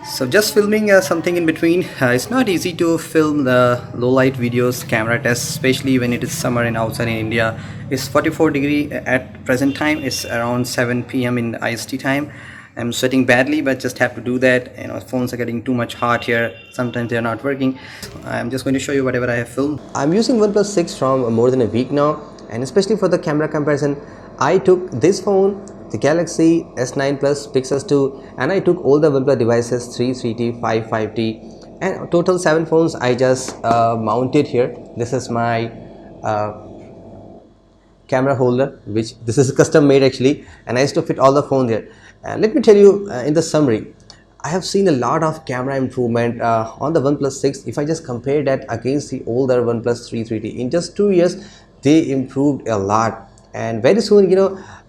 So just filming something in between. It's not easy to film the low light videos, camera tests, especially when it is summer and outside in India. It's 44 degree at present time. It's around 7 p.m. in IST time. I'm sweating badly, but just have to do that. Phones are getting too much hot here. Sometimes they are not working. I'm just going to show you whatever I have filmed. I'm using OnePlus 6 from more than a week now, and especially for the camera comparison, I took this phone, the Galaxy S9 Plus Pixel 2, and I took all the OnePlus devices 3, 3T, 5, 5T, and total 7 phones I just mounted here. This is my camera holder, which this is custom made actually, and I used to fit all the phone there. And let me tell you in the summary, I have seen a lot of camera improvement on the OnePlus 6. If I just compare that against the older OnePlus 3 3T, in just 2 years they improved a lot. And very soon,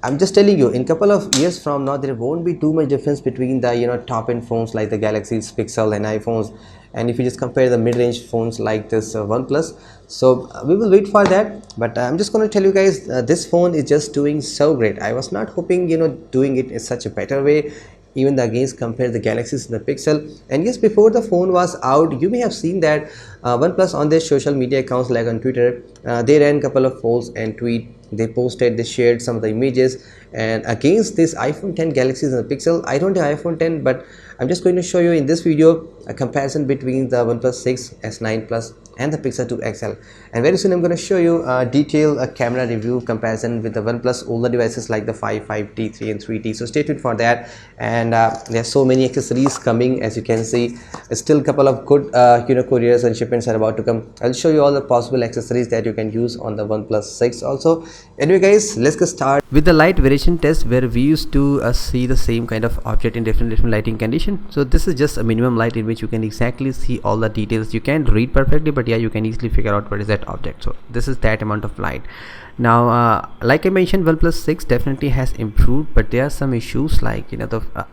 I'm just telling you, in couple of years from now there won't be too much difference between the top end phones like the Galaxy's Pixel and iPhones, and if you just compare the mid-range phones like this OnePlus. So we will wait for that, but I'm just going to tell you guys, this phone is just doing so great. I was not hoping doing it in such a better way, even the against compare the Galaxies and the Pixel. And yes, before the phone was out, you may have seen that OnePlus on their social media accounts like on Twitter, they ran a couple of polls and tweet. They posted, they shared some of the images, and against this iPhone 10 Galaxies and the Pixel, I don't have iPhone 10, but I'm just going to show you in this video a comparison between the OnePlus 6 S9 Plus and the Pixel 2 XL. And very soon I'm going to show you a detailed camera review comparison with the OnePlus older devices like the 5, 5T, 3 and 3T. So stay tuned for that. And there are so many accessories coming, as you can see. Still a couple of good couriers and shipments are about to come. I'll show you all the possible accessories that you can use on the OnePlus 6 also. Anyway guys, let's get started with the light variation test, where we used to see the same kind of object in different lighting condition. So this is just a minimum light in which you can exactly see all the details. You can't read perfectly, but yeah, you can easily figure out what is that object. So this is that amount of light. Now like I mentioned, OnePlus 6 definitely has improved, but there are some issues like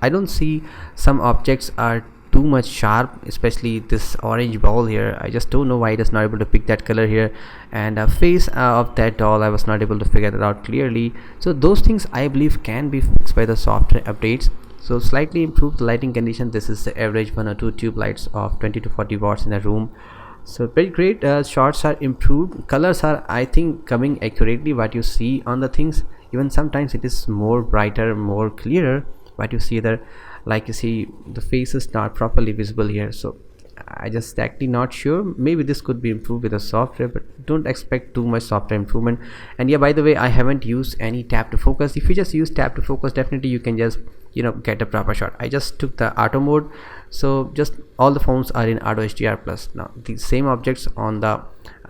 I don't see some objects are too much sharp, especially this orange ball here. I just don't know why it is not able to pick that color here, and a face of that doll, I was not able to figure that out clearly. So those things I believe can be fixed by the software updates. So slightly improved the lighting condition. This is the average 1 or 2 tube lights of 20 to 40 watts in a room. So very great. Shots are improved, colors are, I think, coming accurately what you see on the things. Even sometimes it is more brighter, more clearer what you see there. Like you see, the face is not properly visible here, so I just actually not sure. Maybe this could be improved with the software, but don't expect too much software improvement. And yeah, by the way, I haven't used any tap to focus. If you just use tap to focus, definitely you can just get a proper shot. I just took the auto mode, so just all the phones are in auto HDR plus. Now the same objects on the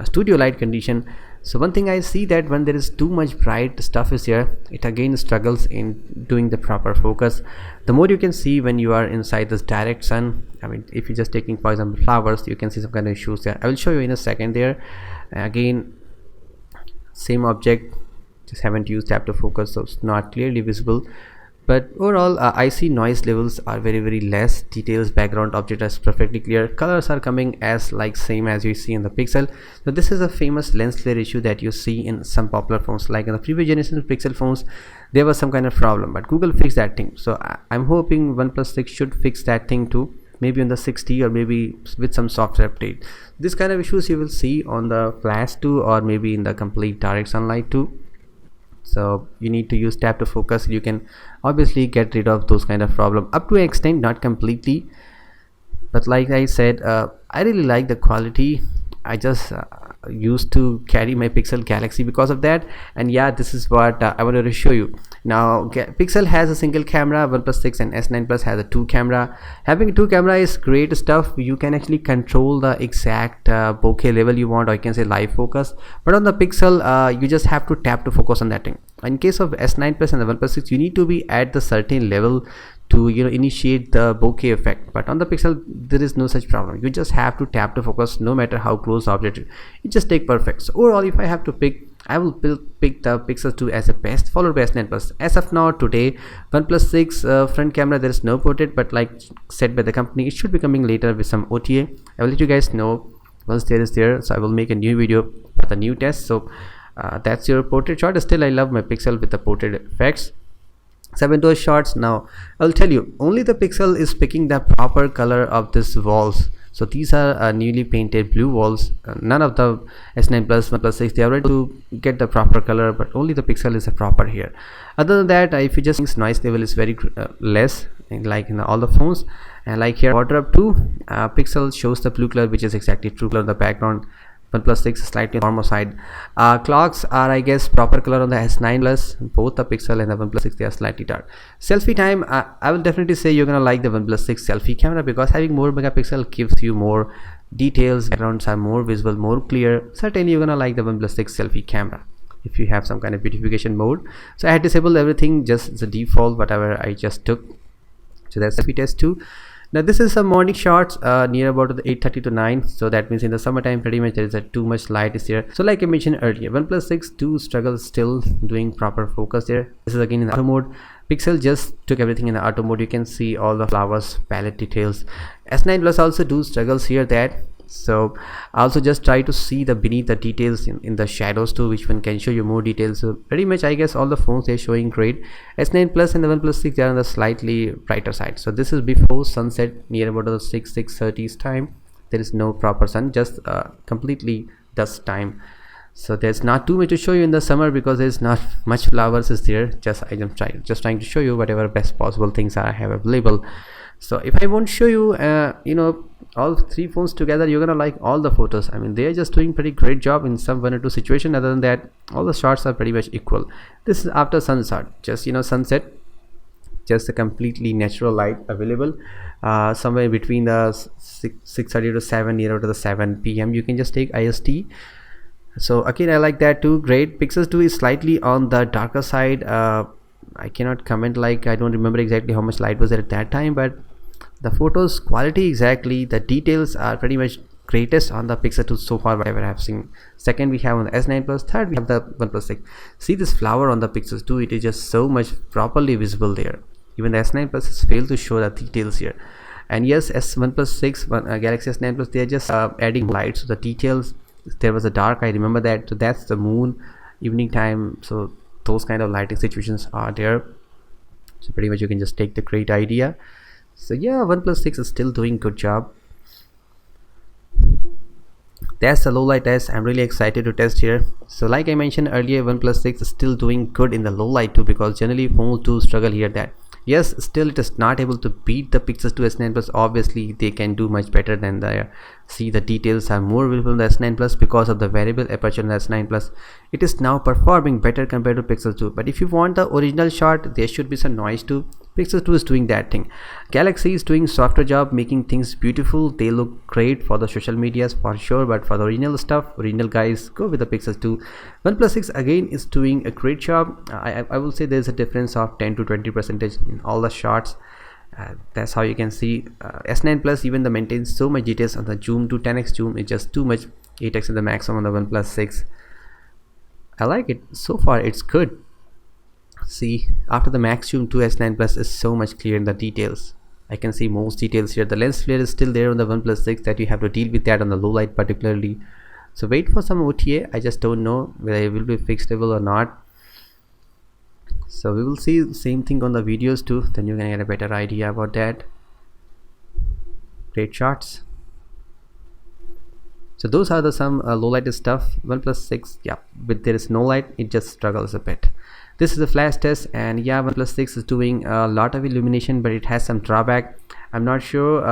studio light condition. So one thing I see that when there is too much bright stuff is here, it again struggles in doing the proper focus. The more you can see when you are inside this direct sun, I mean, if you're just taking for example flowers, you can see some kind of issues there. I will show you in a second there. Again, same object, just haven't used tap to focus, so it's not clearly visible. But overall, I see noise levels are very less. Details, background object is perfectly clear. Colors are coming as like same as you see in the Pixel. So this is a famous lens flare issue that you see in some popular phones. Like in the previous generation of Pixel phones, there was some kind of problem, but Google fixed that thing. So I'm hoping OnePlus 6 should fix that thing too. Maybe on the 6T or maybe with some software update. This kind of issues you will see on the Flash 2 or maybe in the complete direct sunlight too. So you need to use tap to focus. You can obviously get rid of those kind of problem up to an extent, not completely, but like I said, I really like the quality. I just used to carry my Pixel Galaxy because of that. And yeah, this is what I wanted to show you. Now Pixel has a single camera, OnePlus 6 and S9 Plus has a 2 camera. Having 2 camera is great stuff. You can actually control the exact bokeh level you want, or you can say live focus. But on the Pixel, you just have to tap to focus on that thing. In case of S9 Plus and the OnePlus 6, you need to be at the certain level to initiate the bokeh effect. But on the Pixel, there is no such problem. You just have to tap to focus no matter how close the object is. It just take perfect. So overall, if I have to pick, I will pick the Pixel 2 as a best, followed by S9 Plus. As of now, today, OnePlus 6 front camera, there is no portrait, but like said by the company, it should be coming later with some OTA. I will let you guys know once there is there. So I will make a new video for the new test. So that's your portrait shot. Still, I love my Pixel with the portrait effects. 7 to shots. Now I'll tell you, only the Pixel is picking the proper color of these walls. So these are newly painted blue walls. None of the S9 plus OnePlus 6 they are ready to get the proper color, but only the Pixel is a proper here. Other than that, if you just think noise level is very less, like in all the phones. And like here border up to Pixel shows the blue color, which is exactly true color in the background. OnePlus 6 is slightly warmer side. Clocks are, I guess, proper color on the S9 plus. Both the Pixel and the OnePlus 6 they are slightly dark. Selfie time, I will definitely say you're gonna like the OnePlus 6 selfie camera, because having more megapixel gives you more details. Backgrounds are more visible, more clear. Certainly you're gonna like the OnePlus 6 selfie camera if you have some kind of beautification mode. So I had disabled everything, just the default whatever I just took. So that's selfie test 2. Now this is some morning shots near about the 8:30 to 9. So that means in the summertime pretty much there is too much light is there. So like I mentioned earlier, OnePlus 6 do struggle still doing proper focus there. This is again in the auto mode. Pixel just took everything in the auto mode. You can see all the flowers, palette details. S9 plus also do struggles here that. So I also just try to see the beneath the details in the shadows too, which one can show you more details. So pretty much I guess all the phones they're showing great. S9 plus and the OnePlus 6 they are on the slightly brighter side. So this is before sunset, near about the 6:30's time. There is no proper sun, just completely dusk time. So there's not too much to show you in the summer because there's not much flowers is there. Just I'm trying to show you whatever best possible things I have available. So if I won't show you all three phones together, you're gonna like all the photos. I mean, they're just doing pretty great job in some one or two situation. Other than that, all the shots are pretty much equal. This is after sunset, just sunset, just a completely natural light available somewhere between the 6:30 to 7, near to the 7 p.m. You can just take IST. So again, I like that too. Great. Pixels 2 is slightly on the darker side. I cannot comment, like I don't remember exactly how much light was there at that time, but the photos quality, exactly the details are pretty much greatest on the Pixel 2 so far whatever I have seen. Second we have on the S9 plus. Third we have the OnePlus 6. See this flower on the Pixels 2, it is just so much properly visible there. Even the S9 plus has failed to show the details here. And yes, OnePlus 6 Galaxy S9 plus, they are just adding light, so the details, there was a dark, I remember that. So that's the moon, evening time, so those kind of lighting situations are there. So pretty much you can just take the great idea. So yeah, OnePlus 6 is still doing good job. That's the low light test. I'm really excited to test here. So like I mentioned earlier, OnePlus 6 is still doing good in the low light too, because generally phones do struggle here that. Yes, still it is not able to beat the Pixel 2 S9 plus. Obviously they can do much better than the see the details are more visible in the S9 plus because of the variable aperture in the S9 plus. It is now performing better compared to Pixel 2. But if you want the original shot, there should be some noise too. Pixel 2 is doing that thing. Galaxy is doing softer job making things beautiful. They look great for the social medias for sure, but for the original stuff, original guys, go with the Pixel 2. OnePlus 6 again is doing a great job. I will say there's a difference of 10 to 20% in all the shots. That's how you can see. S9 plus even the maintains so much details on the zoom to 10x zoom. It's just too much. 8x is the maximum on the OnePlus 6. I like it so far. It's good. See, after the max zoom 2 S9 plus is so much clear in the details. I can see most details here. The lens flare is still there on the OnePlus 6, that you have to deal with that on the low light particularly. So wait for some OTA. I just don't know whether it will be fixable or not. So we will see the same thing on the videos too, then you can get a better idea about that. Great shots. So those are the some low light stuff. OnePlus 6, yeah, but there is no light, it just struggles a bit. This is a flash test, and yeah, OnePlus 6 is doing a lot of illumination, but it has some drawback. I'm not sure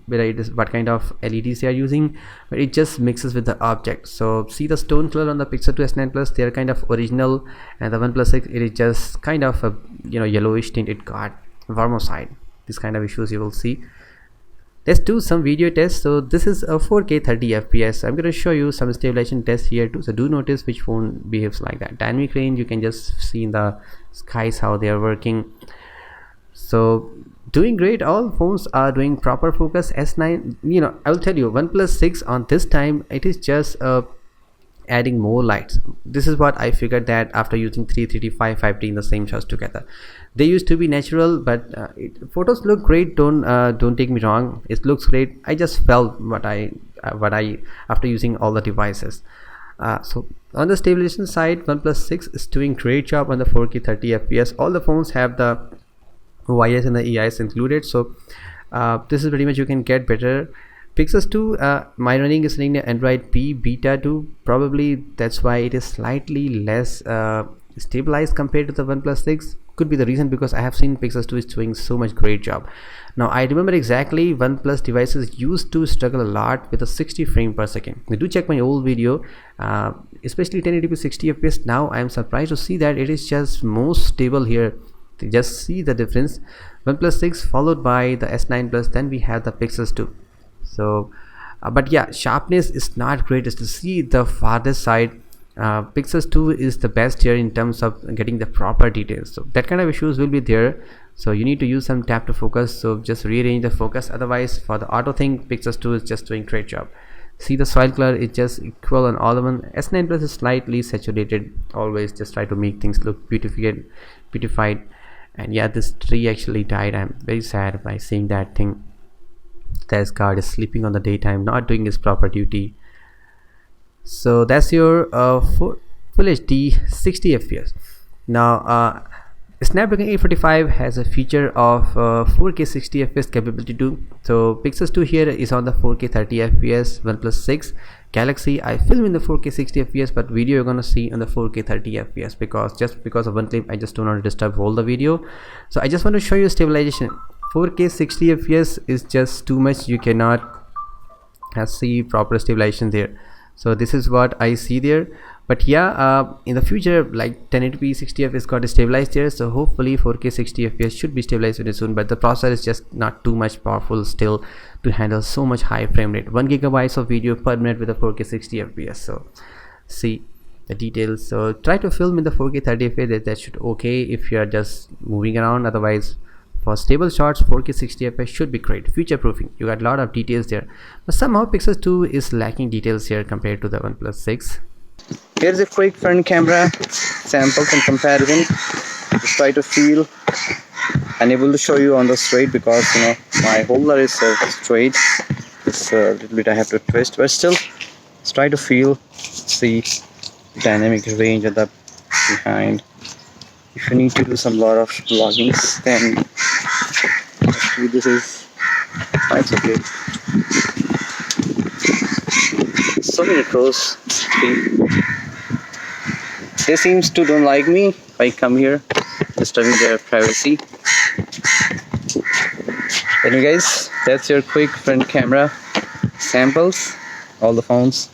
whether it is what kind of LEDs they are using, but it just mixes with the object. So see the stone color on the Pixel 2 S9 plus, they are kind of original, and the OnePlus 6 it is just kind of a yellowish tint. It got warmer side. This kind of issues you will see. Let's do some video tests. So this is a 4K 30 FPS. I'm going to show you some stabilization tests here too. So do notice which phone behaves like that. Dynamic range, you can just see in the skies how they are working. So doing great. All phones are doing proper focus. S9, I will tell you, OnePlus 6 on this time, it is just adding more lights. This is what I figured, that after using 335 5D in the same shots together, they used to be natural, but photos look great. Don't take me wrong, it looks great. I just felt what I after using all the devices. So on the stabilization side, OnePlus 6 is doing great job on the 4K 30 fps. All the phones have the OIS and the EIS included, so this is pretty much you can get better. Pixels 2, my running is running the Android P beta 2. Probably that's why it is slightly less stabilized compared to the OnePlus 6. Could be the reason, because I have seen Pixels 2 is doing so much great job. Now I remember exactly OnePlus devices used to struggle a lot with a 60 frame per second. We do check my old video, especially 1080p 60 fps. Now I am surprised to see that it is just most stable here. Just see the difference. OnePlus 6 followed by the S9 Plus, then we have the Pixels 2. So but yeah, sharpness is not great. As to see the farthest side, Pixels 2 is the best here in terms of getting the proper details. So that kind of issues will be there, so you need to use some tap to focus, so just rearrange the focus. Otherwise for the auto thing, Pixels 2 is just doing great job. See the soil color is just equal on all of them. S9 Plus is slightly saturated. Always just try to make things look beautified. And yeah, this tree actually died. I'm very sad by seeing that thing. This guard is sleeping on the daytime, not doing his proper duty. So that's your full HD 60 fps. Now Snapdragon 845 has a feature of 4K 60 fps capability too. So Pixels 2 here is on the 4K 30 fps. OnePlus 6 Galaxy, I film in the 4K 60 fps, but video you're gonna see on the 4K 30 fps, because of one clip I just do not disturb all the video. So I just want to show you stabilization. 4K 60 fps is just too much. You cannot see proper stabilization there. So this is what I see there. But yeah, in the future, like 1080p 60 fps got stabilized there, so hopefully 4K 60 fps should be stabilized very soon. But the processor is just not too much powerful still to handle so much high frame rate. 1 GB of video per minute with a 4K 60 fps. So see the details. So try to film in the 4K 30 fps. That should okay if you are just moving around. Otherwise for stable shots, 4K 60 fps should be great. Future proofing, you got a lot of details there, but somehow Pixel 2 is lacking details here compared to the OnePlus 6. Here's a quick front camera samples and comparison. Just try to feel. Unable to show you on the straight because my holder is straight. It's a little bit I have to twist, but still let's try to feel, see dynamic range at the behind. If you need to do some lot of vloggings, then actually this is it's okay. So many pros. They seems to don't like me if I come here, disturbing their privacy. Anyway guys, that's your quick front camera samples, all the phones.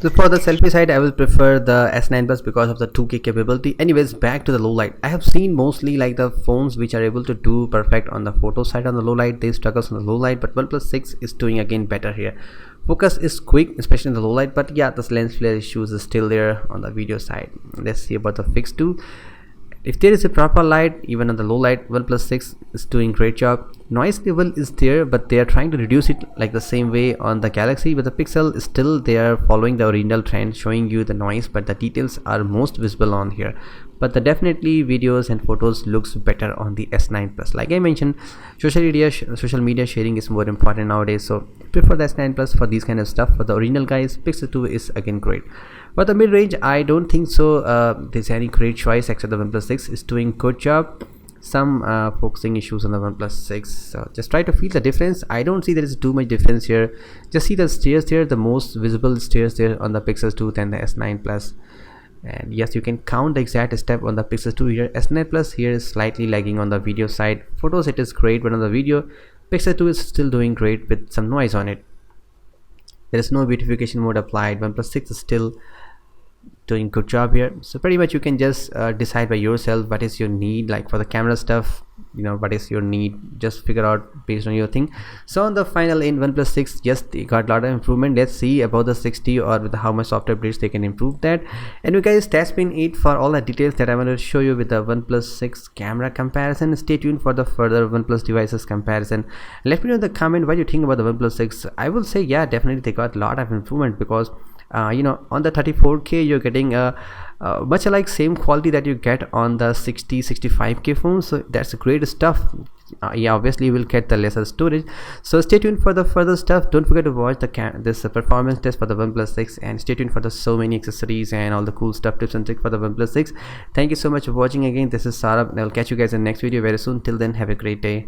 So for the selfie side, I will prefer the S9 Plus because of the 2K capability. Anyways, back to the low light. I have seen mostly like the phones which are able to do perfect on the photo side on the low light, they struggles on the low light, but OnePlus 6 is doing again better here. Focus is quick, especially in the low light, but yeah, the lens flare issues is still there on the video side. Let's see about the fix too. If there is a proper light, even on the low light, OnePlus 6 is doing great job. Noise level is there, but they are trying to reduce it like the same way on the Galaxy. But the Pixel is still, they are following the original trend, showing you the noise, but the details are most visible on here. But the definitely videos and photos looks better on the S9 Plus. Like I mentioned, social media sharing is more important nowadays, so prefer the S9 Plus for these kind of stuff. For the original guys, Pixel 2 is again great. For the mid-range, I don't think so there's any great choice except the OnePlus 6 is doing good job. Some focusing issues on the OnePlus 6, so just try to feel the difference. I don't see there is too much difference here. Just see the stairs there, the most visible stairs there on the Pixel 2 than the S9 Plus. And yes, you can count the exact step on the Pixel 2 here. S9 Plus here is slightly lagging on the video side. Photos it is great, but on the video, Pixel 2 is still doing great with some noise on it. There is no beautification mode applied. OnePlus 6 is still doing good job here. So pretty much you can just decide by yourself what is your need. Like for the camera stuff, what is your need, just figure out based on your thing. So on the final end, OnePlus 6, yes, they got a lot of improvement. Let's see about the 60 or with how much software updates they can improve that. And you guys, that's been it for all the details that I want to show you with the OnePlus 6 camera comparison. Stay tuned for the further OnePlus devices comparison. Let me know in the comment what you think about the OnePlus 6. I will say yeah, definitely they got a lot of improvement because on the 34K you're getting a much like same quality that you get on the 60-65K phone. So that's great stuff. Yeah, obviously you will get the lesser storage. So stay tuned for the further stuff. Don't forget to watch this performance test for the OnePlus 6, and stay tuned for the so many accessories and all the cool stuff, tips and tricks for the OnePlus 6. Thank you so much for watching. Again, this is Sarab, and I'll catch you guys in the next video very soon. Till then, have a great day.